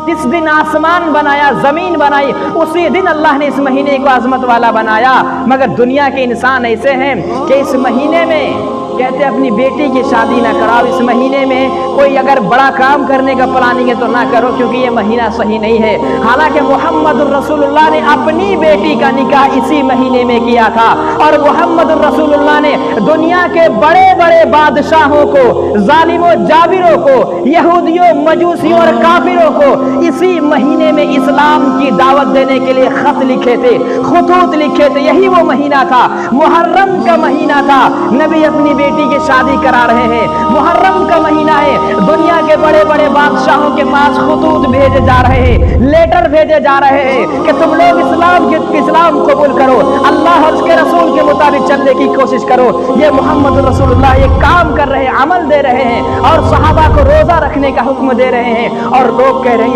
جس دن آسمان بنایا، زمین بنائی، اسی دن اللہ نے اس مہینے کو عظمت والا بنایا۔ مگر دنیا کے انسان ایسے ہیں کہ اس مہینے میں کہتے اپنی بیٹی کی شادی نہ کراؤ، اس مہینے میں کوئی اگر بڑا کام کرنے کا پلاننگ ہے تو نہ کرو کیونکہ یہ مہینہ صحیح نہیں ہے۔ حالانکہ محمد الرسول اللہ نے اپنی بیٹی کا نکاح اسی مہینے میں کیا تھا، اور محمد الرسول اللہ نے دنیا کے بڑے بڑے بادشاہوں کو، ظالموں جابروں کو، یہودیوں مجوسیوں اور کافروں کو اسی مہینے میں اسلام کی دعوت دینے کے لیے خط لکھے تھے، خطوط لکھے تھے۔ یہی وہ مہینہ تھا، محرم کا مہینہ تھا، نبی اپنی بیٹی کی شادی کرا رہے ہیں۔ محرم کا مہینہ ہے، دنیا کے بڑے بڑے بادشاہوں کے پاس خطوط بھیجے جا رہے ہیں، لیٹر بھیجے جا رہے ہیں کہ تم لوگ اسلام قبول کرو، اللہ اور اس کے رسول کے مطابق چلنے کی کوشش کرو۔ یہ محمد رسول اللہ یہ کام کر رہے ہیں، عمل دے رہے ہیں، اور صحابہ کو روزہ رکھنے کا حکم دے رہے ہیں، اور لوگ کہہ رہے ہیں